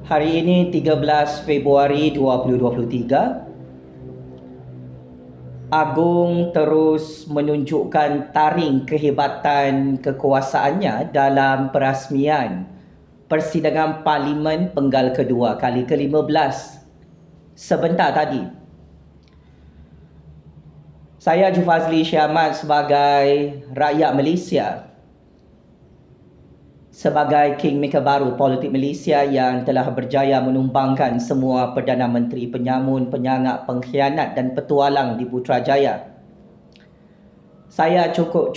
Hari ini 13 Februari 2023, Agong terus menunjukkan taring kehebatan kekuasaannya dalam perasmian persidangan Parlimen Penggal Kedua kali ke-15 sebentar tadi. Saya Jufazli Syahmat sebagai rakyat Malaysia, sebagai kingmaker baru politik Malaysia yang telah berjaya menumbangkan semua Perdana Menteri penyamun, penyangak, pengkhianat dan petualang di Putrajaya. Saya cukup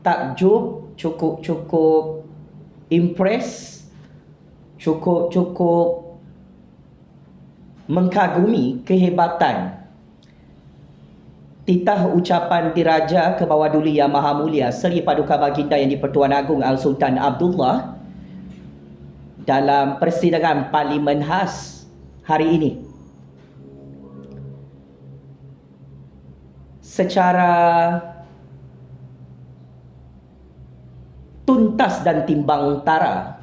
takjub, cukup impress, cukup mengkagumi kehebatan titah ucapan Diraja ke bawah Duli Yang Maha Mulia Seri Paduka Baginda Yang di-Pertuan Agong Al-Sultan Abdullah dalam persidangan Parlimen khas hari ini. Secara tuntas dan timbang tara,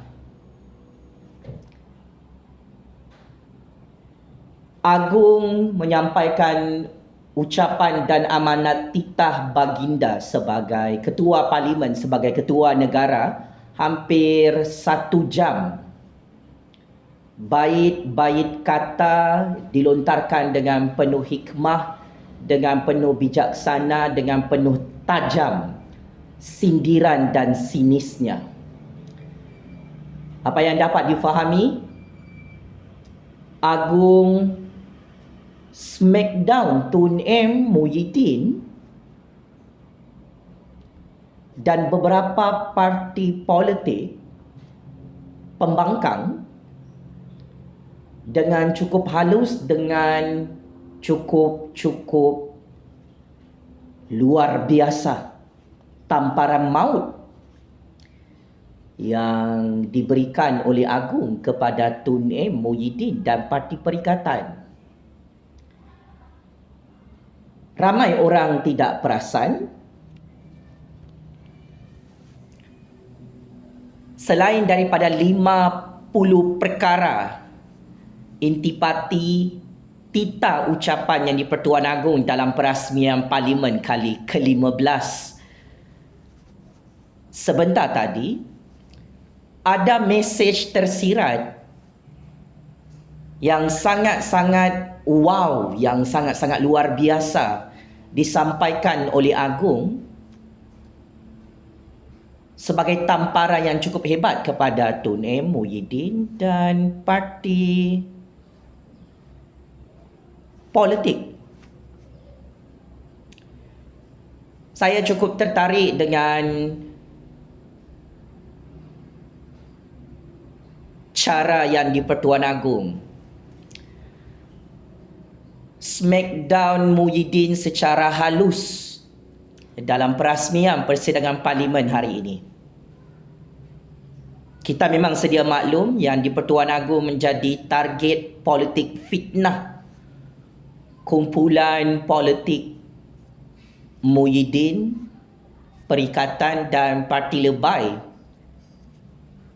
Agong menyampaikan ucapan dan amanat titah baginda sebagai ketua parlimen, sebagai ketua negara hampir 1 jam. Bait-bait kata dilontarkan dengan penuh hikmah, dengan penuh bijaksana, dengan penuh tajam sindiran dan sinisnya. Apa yang dapat difahami, Agong smackdown Tun M. Muhyiddin dan beberapa parti politik pembangkang dengan cukup halus, dengan cukup luar biasa. Tamparan maut yang diberikan oleh Agong kepada Tun M. Muhyiddin dan Parti Perikatan. Ramai orang tidak perasan, selain daripada 50 perkara intipati titah ucapan yang di-Pertuan Agong dalam perasmian Parlimen kali ke-15 sebentar tadi, ada mesej tersirat yang sangat-sangat wow, yang sangat-sangat luar biasa disampaikan oleh Agong sebagai tamparan yang cukup hebat kepada Tun M. Muhyiddin dan parti politik. Saya cukup tertarik dengan cara yang di-Pertuan Agong smackdown Muhyiddin secara halus dalam perasmian persidangan Parlimen hari ini. Kita memang sedia maklum yang di-Pertuan Agong menjadi target politik fitnah kumpulan politik Muhyiddin, Perikatan dan Parti Lebay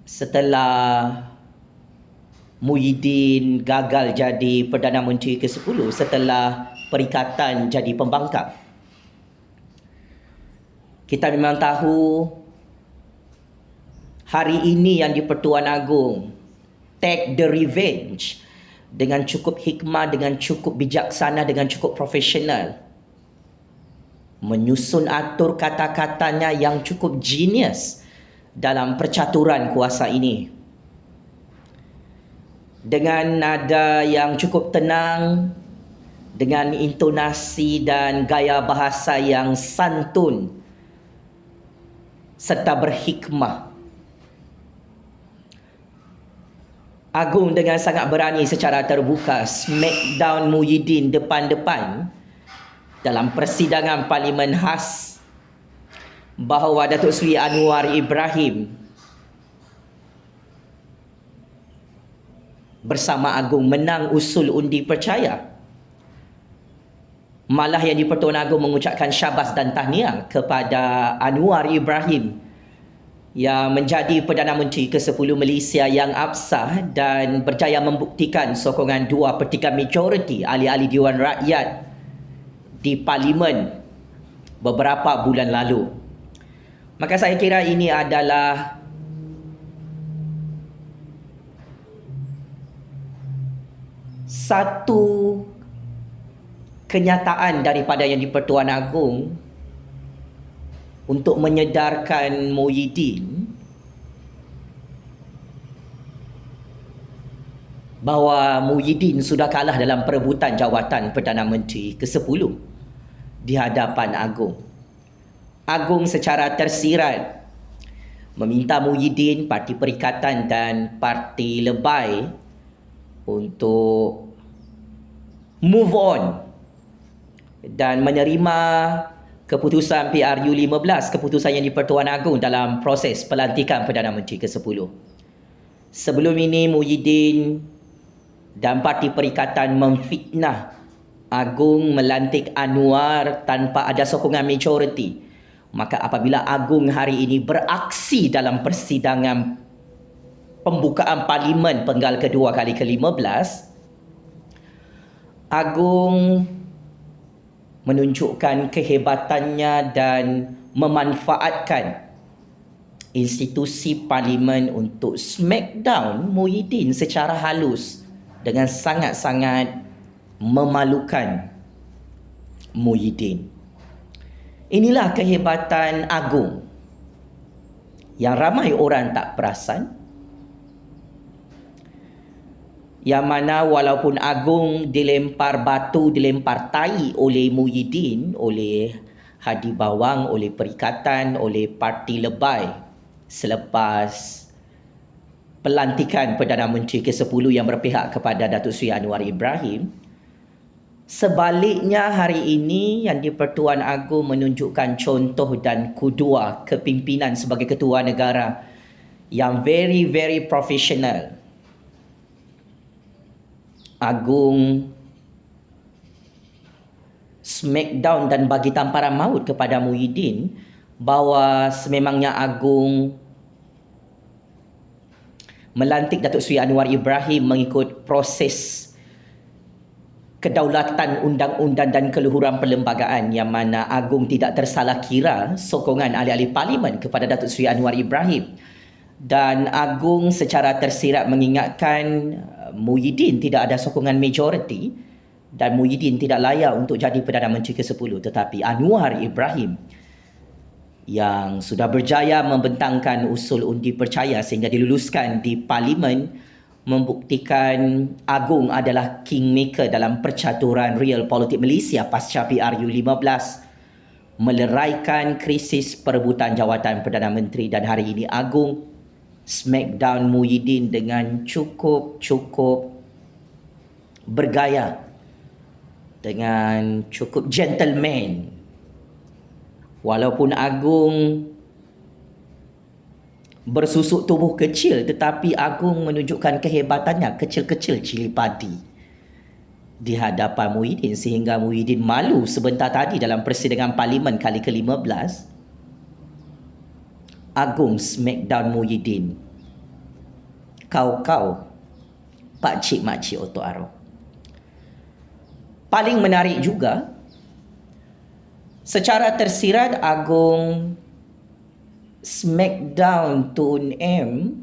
setelah Muhyiddin gagal jadi Perdana Menteri ke-10 setelah Perikatan jadi pembangkang. Kita memang tahu hari ini yang di-Pertuan Agong take the revenge dengan cukup hikmah, dengan cukup bijaksana, dengan cukup profesional, menyusun atur kata-katanya yang cukup genius dalam percaturan kuasa ini. Dengan nada yang cukup tenang, dengan intonasi dan gaya bahasa yang santun serta berhikmah, Agong dengan sangat berani secara terbuka smackdown Muhyiddin depan-depan dalam persidangan Parlimen khas bahawa Datuk Seri Anwar Ibrahim bersama Agong menang usul undi percaya. Malah yang di-Pertuan Agong mengucapkan syabas dan tahniah kepada Anwar Ibrahim yang menjadi Perdana Menteri ke-10 Malaysia yang absah dan berjaya membuktikan sokongan 2/3 majoriti ahli-ahli Dewan Rakyat di Parlimen beberapa bulan lalu. Maka saya kira ini adalah satu kenyataan daripada Yang di-Pertuan Agong untuk menyedarkan Muhyiddin bahawa Muhyiddin sudah kalah dalam perebutan jawatan Perdana Menteri ke-10 di hadapan Agong. Agong secara tersirat meminta Muhyiddin, Parti Perikatan dan Parti Lebay untuk move on dan menerima keputusan PRU 15, keputusan Yang di-Pertuan Agong dalam proses pelantikan Perdana Menteri ke-10. Sebelum ini Muhyiddin dan Parti Perikatan memfitnah Agong melantik Anwar tanpa ada sokongan majoriti. Maka apabila Agong hari ini beraksi dalam persidangan pembukaan Parlimen Penggal kedua kali ke-15, Agong menunjukkan kehebatannya dan memanfaatkan institusi Parlimen untuk smackdown Muhyiddin secara halus dengan sangat-sangat memalukan Muhyiddin. Inilah kehebatan Agong yang ramai orang tak perasan, yang mana walaupun Agong dilempar batu, dilempar tai oleh Muhyiddin, oleh Hadi Bawang, oleh Perikatan, oleh Parti Lebay selepas pelantikan Perdana Menteri ke-10 yang berpihak kepada Datuk Seri Anwar Ibrahim, sebaliknya hari ini Yang di-Pertuan Agong menunjukkan contoh dan kudua kepimpinan sebagai ketua negara yang very professional. Agong smackdown dan bagi tamparan maut kepada Muhyiddin bahawa sememangnya Agong melantik Datuk Seri Anwar Ibrahim mengikut proses kedaulatan undang-undang dan keluhuran perlembagaan, yang mana Agong tidak tersalah kira sokongan ahli-ahli Parlimen kepada Datuk Seri Anwar Ibrahim. Dan Agong secara tersirat mengingatkan Muhyiddin tidak ada sokongan majoriti dan Muhyiddin tidak layak untuk jadi Perdana Menteri ke-10, tetapi Anwar Ibrahim yang sudah berjaya membentangkan usul undi percaya sehingga diluluskan di Parlimen membuktikan Agong adalah kingmaker dalam percaturan real politik Malaysia pasca PRU 15, meleraikan krisis perebutan jawatan Perdana Menteri. Dan hari ini Agong smackdown Muhyiddin dengan cukup bergaya, dengan cukup gentleman. Walaupun Agong bersusuk tubuh kecil, tetapi Agong menunjukkan kehebatannya kecil-kecil cili padi di hadapan Muhyiddin, sehingga Muhyiddin malu sebentar tadi dalam persidangan Parlimen kali ke-15. Agong smackdown Muhyiddin. Kau pakcik makcik otok arok. Paling menarik juga, secara tersirat Agong smackdown Tun M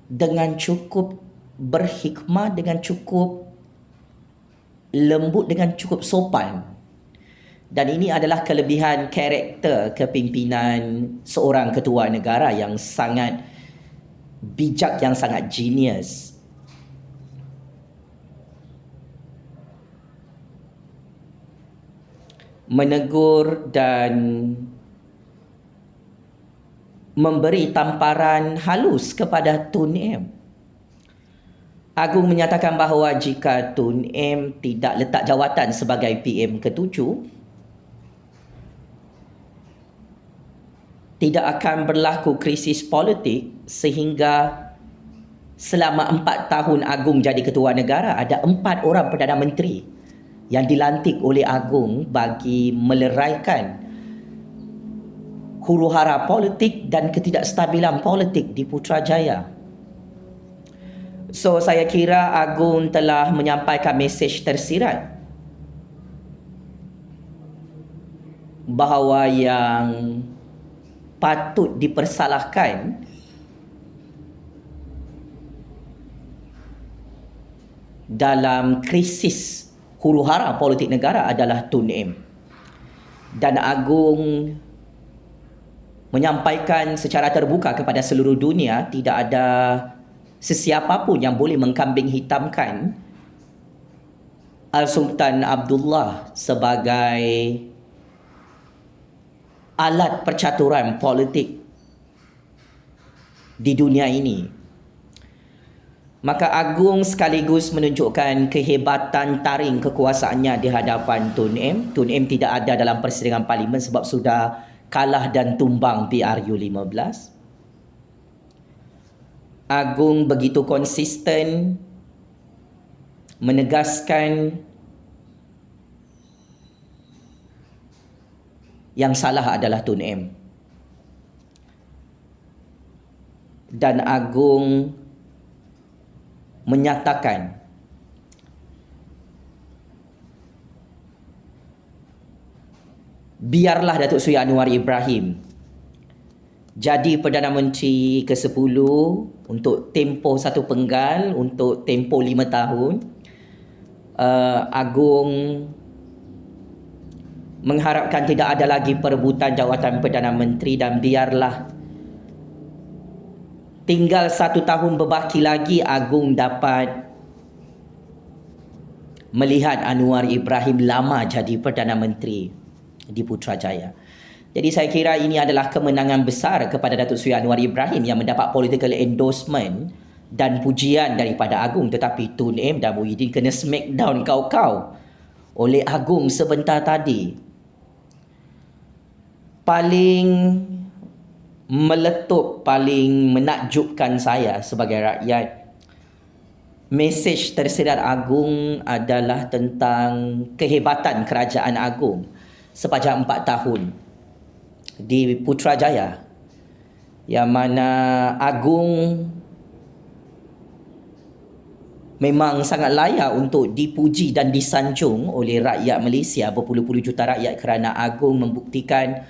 dengan cukup berhikmah, dengan cukup lembut, dengan cukup sopan. Dan ini adalah kelebihan karakter kepimpinan seorang ketua negara yang sangat bijak, yang sangat genius. Menegur dan memberi tamparan halus kepada Tun M. Agong menyatakan bahawa jika Tun M tidak letak jawatan sebagai PM ke-7, tidak akan berlaku krisis politik, sehingga selama 4 tahun Agong jadi ketua negara ada 4 orang Perdana Menteri yang dilantik oleh Agong bagi meleraikan huru-hara politik dan ketidakstabilan politik di Putrajaya. So saya kira Agung telah menyampaikan mesej tersirat bahawa yang patut dipersalahkan dalam krisis huru-hara politik negara adalah Tun M. Dan Agung menyampaikan secara terbuka kepada seluruh dunia tidak ada sesiapa pun yang boleh mengkambing hitamkan Al-Sultan Abdullah sebagai alat percaturan politik di dunia ini. Maka Agung sekaligus menunjukkan kehebatan taring kekuasaannya di hadapan Tun M. Tun M tidak ada dalam persidangan parlimen sebab sudah kalah dan tumbang PRU 15. Agung begitu konsisten menegaskan yang salah adalah Tun M. Dan Agung menyatakan biarlah Datuk Seri Anwar Ibrahim jadi Perdana Menteri ke-10 untuk tempoh satu penggal, untuk tempoh 5 tahun. Agung mengharapkan tidak ada lagi perebutan jawatan Perdana Menteri dan biarlah tinggal 1 tahun berbaki lagi Agung dapat melihat Anwar Ibrahim lama jadi Perdana Menteri di Putrajaya. Jadi saya kira ini adalah kemenangan besar kepada Datuk Seri Anwar Ibrahim yang mendapat political endorsement dan pujian daripada Agung. Tetapi Tun M dan Muhyiddin kena smackdown kau-kau oleh Agung sebentar tadi. Paling meletup, paling menakjubkan saya sebagai rakyat, mesej tersirat Agung adalah tentang kehebatan kerajaan Agung sepanjang 4 tahun di Putrajaya, yang mana Agung memang sangat layak untuk dipuji dan disanjung oleh rakyat Malaysia, berpuluh-puluh juta rakyat, kerana Agung membuktikan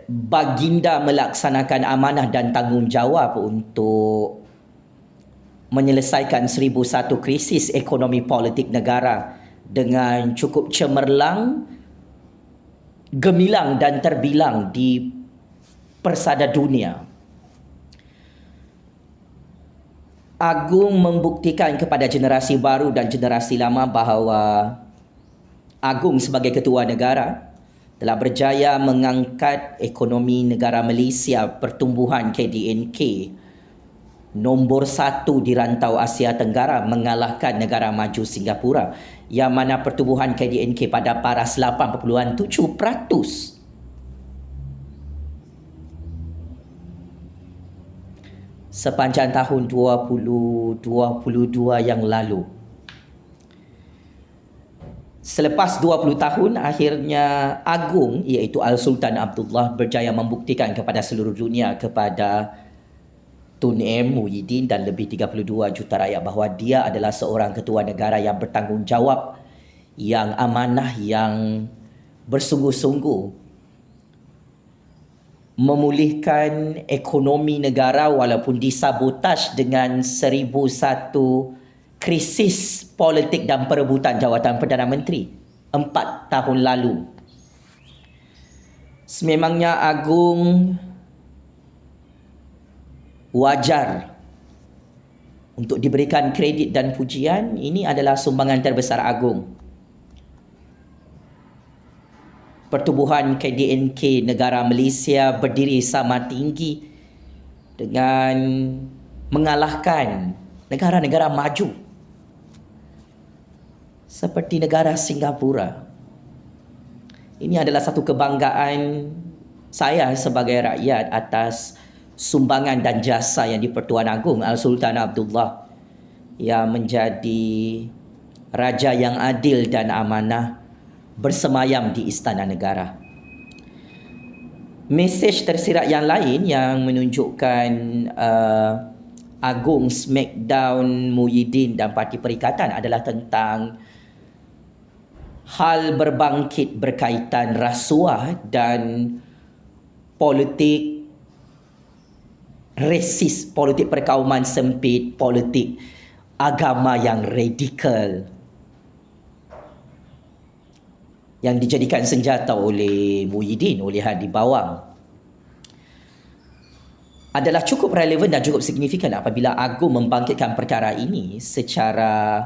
baginda melaksanakan amanah dan tanggungjawab untuk menyelesaikan 1001 krisis ekonomi politik negara dengan cukup cemerlang, gemilang dan terbilang di persada dunia. Agung membuktikan kepada generasi baru dan generasi lama bahawa Agung sebagai ketua negara telah berjaya mengangkat ekonomi negara Malaysia, pertumbuhan KDNK nombor 1 di rantau Asia Tenggara, mengalahkan negara maju Singapura yang mana pertumbuhan KDNK pada paras 8.7%. Sepanjang tahun 2022 yang lalu. Selepas 20 tahun, akhirnya Agung, iaitu Al-Sultan Abdullah, berjaya membuktikan kepada seluruh dunia, kepada Tun M, Muhyiddin dan lebih 32 juta rakyat bahawa dia adalah seorang ketua negara yang bertanggungjawab, yang amanah, yang bersungguh-sungguh memulihkan ekonomi negara walaupun disabotaj dengan 1001 krisis politik dan perebutan jawatan Perdana Menteri 4 tahun lalu. Sememangnya Agung wajar untuk diberikan kredit dan pujian. Ini adalah sumbangan terbesar Agung. Pertumbuhan KDNK negara Malaysia berdiri sama tinggi dengan mengalahkan negara-negara maju seperti negara Singapura. Ini adalah satu kebanggaan saya sebagai rakyat atas sumbangan dan jasa yang di-Pertuan Agong Al-Sultan Abdullah yang menjadi raja yang adil dan amanah bersemayam di Istana Negara. Mesej tersirat yang lain yang menunjukkan Agung smackdown Muhyiddin dan Parti Perikatan adalah tentang hal berbangkit berkaitan rasuah dan politik resis, politik perkauman sempit, politik agama yang radikal yang dijadikan senjata oleh Muhyiddin, oleh Hadi Bawang, adalah cukup relevan dan cukup signifikan apabila Agung membangkitkan perkara ini secara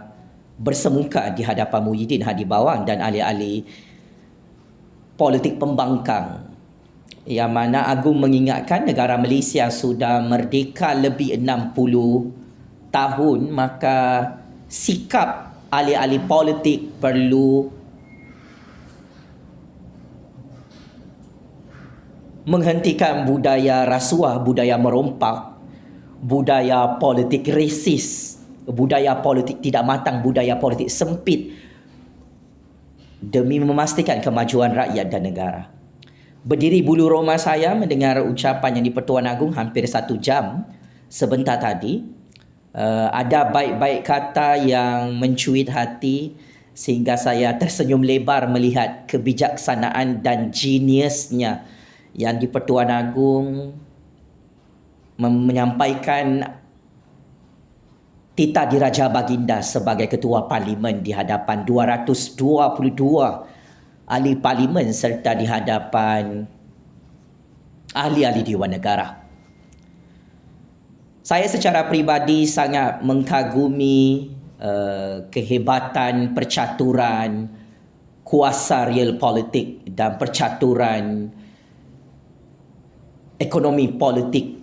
bersemuka di hadapan Muhyiddin, Hadi Bawang dan ahli-ahli politik pembangkang, yang mana Agung mengingatkan negara Malaysia sudah merdeka lebih 60 tahun, maka sikap ahli-ahli politik perlu menghentikan budaya rasuah, budaya merompak, budaya politik resis, budaya politik tidak matang, budaya politik sempit demi memastikan kemajuan rakyat dan negara. Berdiri bulu roma saya mendengar ucapan yang di-Pertuan Agong hampir 1 jam sebentar tadi. Ada baik-baik kata yang mencuit hati sehingga saya tersenyum lebar melihat kebijaksanaan dan geniusnya yang di-Pertuan Agong menyampaikan titah Diraja Baginda sebagai Ketua Parlimen di hadapan 222 ahli parlimen serta di hadapan ahli-ahli Dewan Negara. Saya secara peribadi sangat mengagumi kehebatan percaturan kuasa real politik dan percaturan ekonomi politik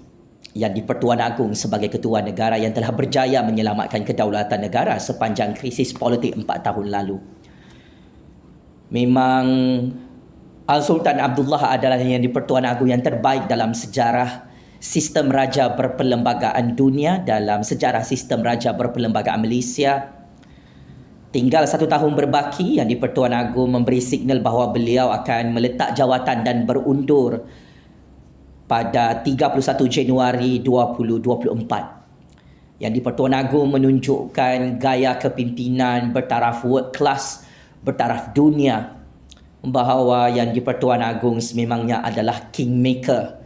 yang di-Pertuan Agong sebagai Ketua Negara yang telah berjaya menyelamatkan kedaulatan negara sepanjang krisis politik 4 tahun lalu. Memang Al-Sultan Abdullah adalah yang di-Pertuan Agong yang terbaik dalam sejarah sistem raja berperlembagaan dunia, dalam sejarah sistem raja berperlembagaan Malaysia. Tinggal 1 tahun berbaki, yang di-Pertuan Agong memberi signal bahawa beliau akan meletak jawatan dan berundur pada 31 Januari 2024. Yang di-Pertuan Agong menunjukkan gaya kepimpinan bertaraf world class, bertaraf dunia, bahawa yang di-Pertuan Agong sememangnya adalah kingmaker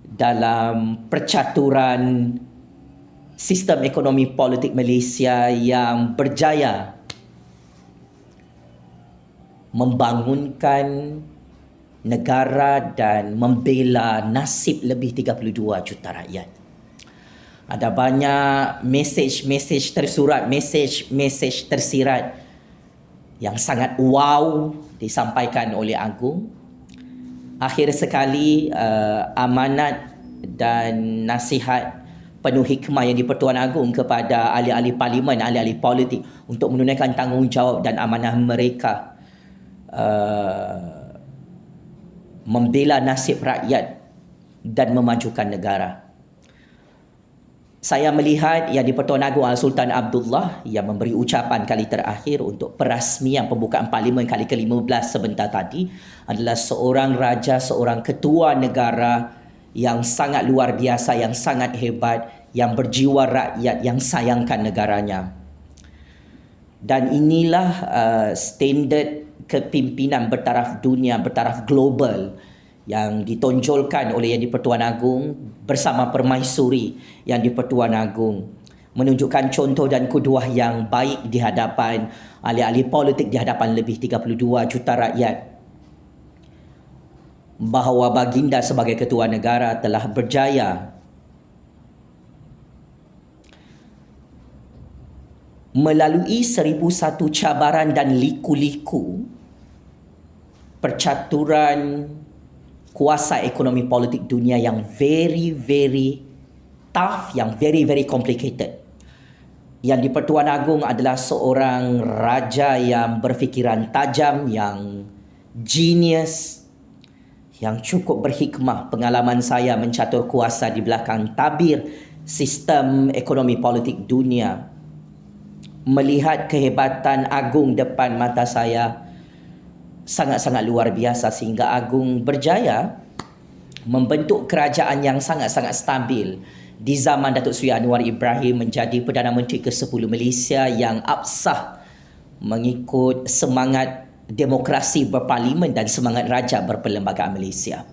dalam percaturan sistem ekonomi politik Malaysia yang berjaya membangunkan negara dan membela nasib lebih 32 juta rakyat. Ada banyak mesej-mesej tersurat, mesej-mesej tersirat yang sangat wow disampaikan oleh Agong. Akhir sekali, amanat dan nasihat penuh hikmah yang di-Pertuan Agong kepada ahli-ahli parlimen, ahli-ahli politik untuk menunaikan tanggungjawab dan amanah mereka membela nasib rakyat dan memajukan negara. Saya melihat yang di-Pertuan Agong Al-Sultan Abdullah yang memberi ucapan kali terakhir untuk perasmian pembukaan parlimen kali ke-15 sebentar tadi adalah seorang raja, seorang ketua negara yang sangat luar biasa, yang sangat hebat, yang berjiwa rakyat, yang sayangkan negaranya. Dan inilah standard kepimpinan bertaraf dunia, bertaraf global yang ditonjolkan oleh Yang di-Pertuan Agong bersama Permaisuri Yang di-Pertuan Agong, menunjukkan contoh dan kuduah yang baik di hadapan ahli-ahli politik, di hadapan lebih 32 juta rakyat, bahawa Baginda sebagai Ketua Negara telah berjaya melalui 1001 cabaran dan liku-liku percaturan kuasa ekonomi politik dunia yang very tough, yang very complicated. Yang di-Pertuan Agong adalah seorang raja yang berfikiran tajam, yang genius, yang cukup berhikmah. Pengalaman saya mencatur kuasa di belakang tabir sistem ekonomi politik dunia, melihat kehebatan Agong depan mata saya sangat-sangat luar biasa, sehingga Agong berjaya membentuk kerajaan yang sangat-sangat stabil di zaman Datuk Seri Anwar Ibrahim menjadi Perdana Menteri ke-10 Malaysia yang absah mengikut semangat demokrasi berparlimen dan semangat raja berperlembagaan Malaysia.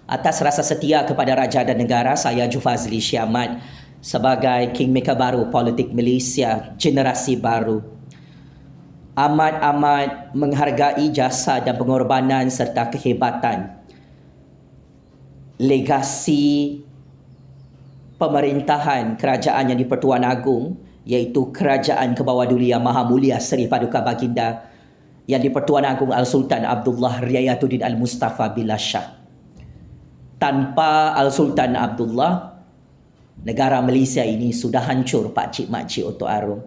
Atas rasa setia kepada raja dan negara, saya Jufazli Syamat sebagai Kingmaker baru politik Malaysia generasi baru amat menghargai jasa dan pengorbanan serta kehebatan legasi pemerintahan kerajaan yang di-Pertuan Agong, iaitu Kerajaan Kebawah Duli Yang Maha Mulia Seri Paduka Baginda yang di-Pertuan Agong Al-Sultan Abdullah Riayatuddin Al-Mustafa Billah Shah. Tanpa Al-Sultan Abdullah, negara Malaysia ini sudah hancur pakcik-makcik Otok Arum.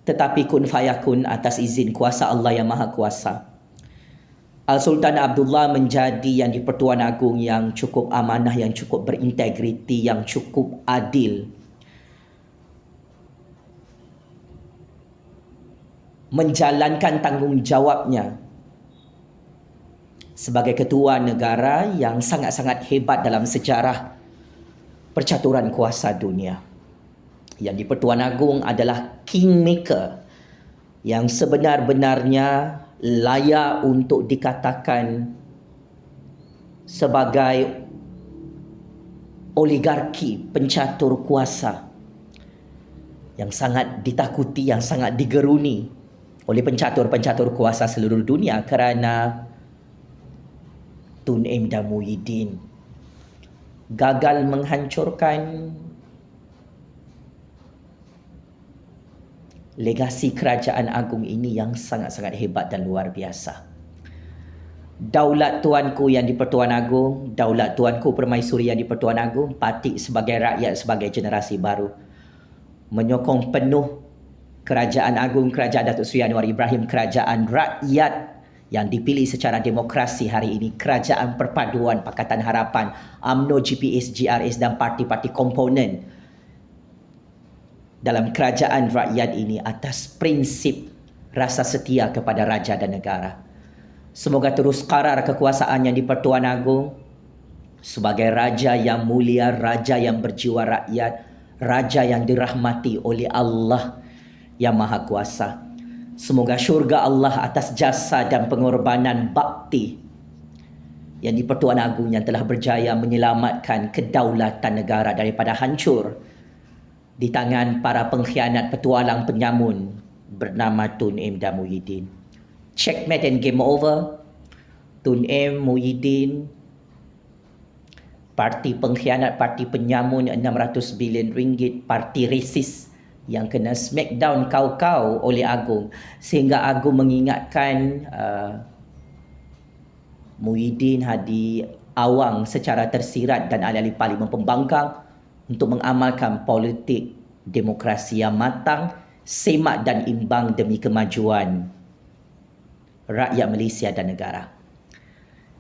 Tetapi kun fayakun atas izin kuasa Allah yang Maha Kuasa, Al-Sultan Abdullah menjadi yang di-Pertuan Agong yang cukup amanah, yang cukup berintegriti, yang cukup adil, menjalankan tanggungjawabnya sebagai ketua negara yang sangat-sangat hebat dalam sejarah percaturan kuasa dunia. Yang di-Pertuan Agong adalah Kingmaker yang sebenar-benarnya layak untuk dikatakan sebagai oligarki pencatur kuasa yang sangat ditakuti, yang sangat digeruni oleh pencatur-pencatur kuasa seluruh dunia kerana Tun M. dan Muhyiddin gagal menghancurkan legasi kerajaan agung ini yang sangat-sangat hebat dan luar biasa. Daulat tuanku yang di-Pertuan Agong, daulat tuanku Permaisuri yang di-Pertuan Agong, Patik sebagai rakyat, sebagai generasi baru, menyokong penuh Kerajaan Agung Kerajaan Datuk Seri Anwar Ibrahim, kerajaan rakyat yang dipilih secara demokrasi hari ini, Kerajaan Perpaduan Pakatan Harapan, UMNO, GPS, GRS dan parti-parti komponen dalam kerajaan rakyat ini atas prinsip rasa setia kepada raja dan negara. Semoga terus karar kekuasaan yang di-Pertuan Agong sebagai raja yang mulia, raja yang berjiwa rakyat, raja yang dirahmati oleh Allah yang Maha Kuasa. Semoga syurga Allah atas jasa dan pengorbanan bakti yang di-Pertuan Agong yang telah berjaya menyelamatkan kedaulatan negara daripada hancur di tangan para pengkhianat petualang penyamun bernama Tun M. dan Muhyiddin. Checkmate and game over. Tun M, Muhyiddin, parti pengkhianat, parti penyamun 600 bilion ringgit, parti resis yang kena smackdown kau-kau oleh Agong, sehingga Agong mengingatkan Muhyiddin Hadi Awang secara tersirat dan ahli-ahli parlimen pembangkang untuk mengamalkan politik demokrasi yang matang, semak dan imbang demi kemajuan rakyat Malaysia dan negara.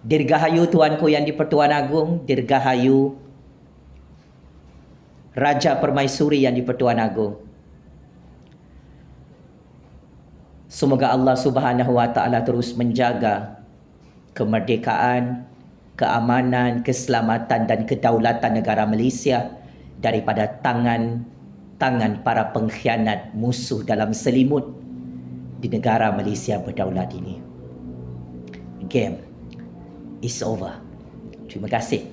Dirgahayu tuanku yang di-Pertuan Agong, dirgahayu Raja Permaisuri yang di-Pertuan Agong. Semoga Allah Subhanahu Wa Taala terus menjaga kemerdekaan, keamanan, keselamatan dan kedaulatan negara Malaysia daripada tangan para pengkhianat musuh dalam selimut di negara Malaysia berdaulat ini. Game is over. Terima kasih.